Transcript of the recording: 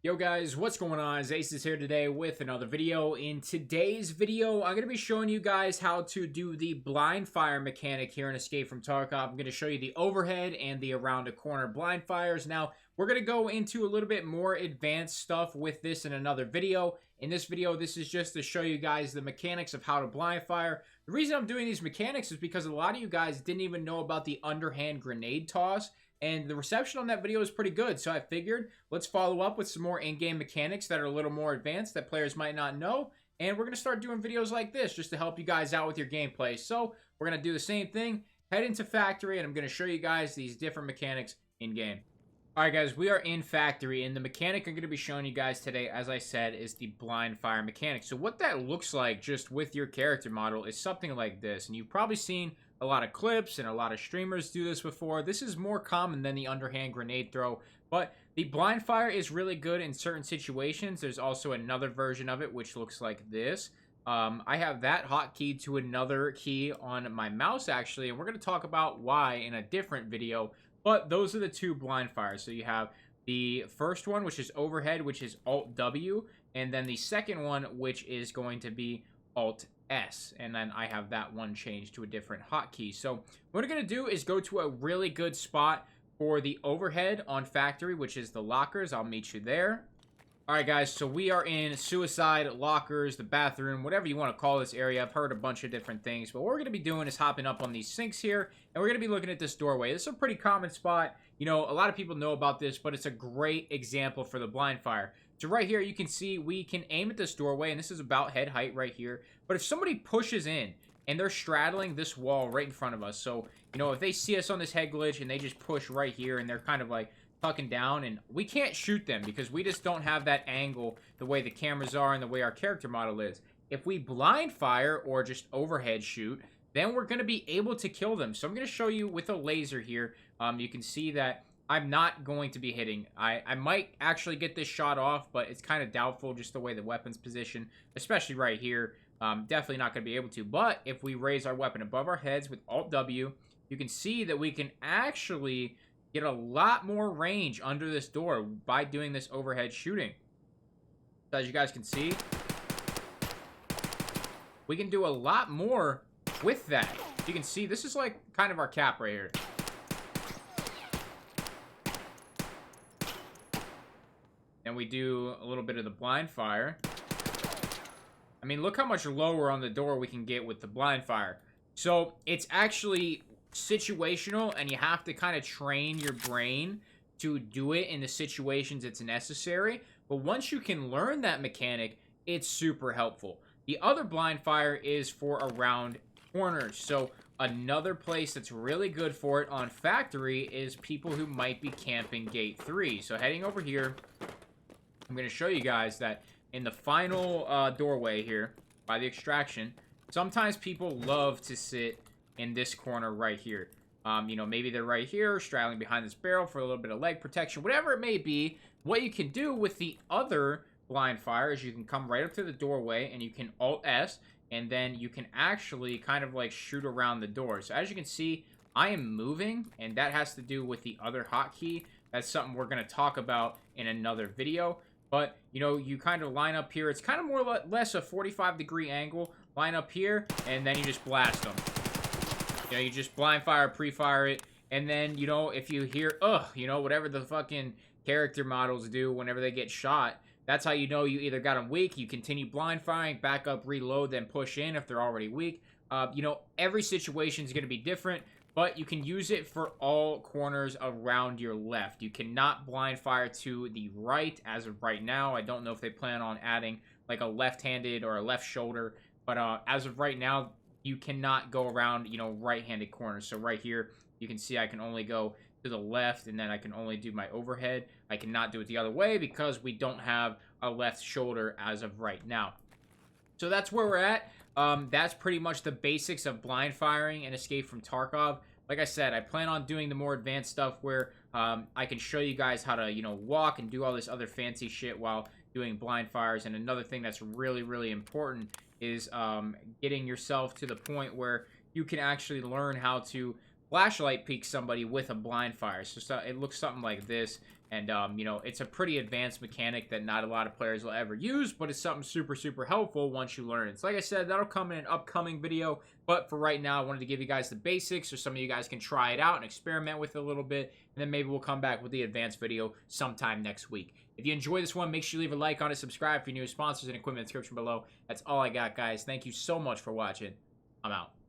Yo guys, what's going on? Ace is here today with another video. In today's video, I'm going to be showing you guys how to do the blind fire mechanic here in Escape from Tarkov. I'm going to show you the overhead and the around a corner blind fires. Now, we're going to go into a little bit more advanced stuff with this in another video. In this video, this is just to show you guys the mechanics of how to blind fire. The reason I'm doing these mechanics is because a lot of you guys didn't even know about the underhand grenade toss. And the reception on that video is pretty good, so I figured let's follow up with some more in-game mechanics that are a little more advanced that players might not know. And we're going to start doing videos like this just to help you guys out with your gameplay. So we're going to do the same thing, head into Factory, and I'm going to show you guys these different mechanics in-game. Alright guys, we are in Factory, and the mechanic I'm going to be showing you guys today, as I said, is the blind fire mechanic. So what that looks like just with your character model is something like this, and you've probably seen a lot of clips and a lot of streamers do this before. This is more common than the underhand grenade throw, but the blind fire is really good in certain situations. There's also another version of it which looks like this. I have that hotkey to another key on my mouse actually, and we're going to talk about why in a different video, but those are the two blind fires. So you have the first one, which is overhead, which is Alt-W, and then the second one, which is going to be Alt-S, and then I have that one changed to a different hotkey. So what we're going to do is go to a really good spot for the overhead on Factory, which is the lockers. I'll meet you there. Alright guys, so we are in suicide, lockers, the bathroom, whatever you want to call this area. I've heard a bunch of different things, but what we're going to be doing is hopping up on these sinks here, and we're going to be looking at this doorway. This is a pretty common spot. You know, a lot of people know about this, but it's a great example for the blind fire. So right here, you can see we can aim at this doorway, and this is about head height right here. But if somebody pushes in, and they're straddling this wall right in front of us, so, you know, if they see us on this head glitch, and they just push right here, and they're kind of like tucking down, and we can't shoot them because we just don't have that angle the way the cameras are and the way our character model is. If we blind fire or just overhead shoot, then we're going to be able to kill them. So I'm going to show you with a laser here. You can see that I'm not going to be hitting. I might actually get this shot off, but it's kind of doubtful just the way the weapon's positioned, especially right here. Definitely not going to be able to. But if we raise our weapon above our heads with Alt-W, you can see that we can actually get a lot more range under this door by doing this overhead shooting. So as you guys can see, we can do a lot more with that. You can see this is like kind of our cap right here. And we do a little bit of the blind fire. I mean, look how much lower on the door we can get with the blind fire. So it's actually situational, and you have to kind of train your brain to do it in the situations it's necessary. But once you can learn that mechanic, it's super helpful. The other blind fire is for around corners. So another place that's really good for it on Factory is people who might be camping gate 3. So heading over here, I'm going to show you guys that in the final doorway here by the extraction, sometimes people love to sit in this corner right here. You know, maybe they're right here straddling behind this barrel for a little bit of leg protection, whatever it may be. What you can do with the other blind fire is you can come right up to the doorway and you can Alt-S, and then you can actually kind of like shoot around the door. So as you can see, I am moving, and that has to do with the other hotkey. That's something we're going to talk about in another video. But, you know, you kind of line up here. It's kind of more or less a 45-degree angle. Line up here, and then you just blast them. You know, you just blind fire, pre-fire it, and then, you know, if you hear, you know, whatever the fucking character models do whenever they get shot, that's how you know you either got them weak. You continue blind firing, back up, reload, then push in if they're already weak. You know, every situation is going to be different, but you can use it for all corners around your left. You cannot blind fire to the right as of right now. I don't know if they plan on adding like a left-handed or a left shoulder, but as of right now, you cannot go around, you know, right-handed corners. So right here, you can see I can only go to the left, and then I can only do my overhead. I cannot do it the other way because we don't have a left shoulder as of right now. So that's where we're at. That's pretty much the basics of blind firing and Escape from Tarkov. Like I said, I plan on doing the more advanced stuff where I can show you guys how to, you know, walk and do all this other fancy shit while doing blind fires. And another thing that's really, really important is getting yourself to the point where you can actually learn how to flashlight peek somebody with a blind fire. So it looks something like this. And, you know, it's a pretty advanced mechanic that not a lot of players will ever use, but it's something super, super helpful once you learn it. So like I said, that'll come in an upcoming video, but for right now, I wanted to give you guys the basics so some of you guys can try it out and experiment with it a little bit, and then maybe we'll come back with the advanced video sometime next week. If you enjoy this one, make sure you leave a like on it, subscribe for new sponsors and equipment in the description below. That's all I got, guys. Thank you so much for watching. I'm out.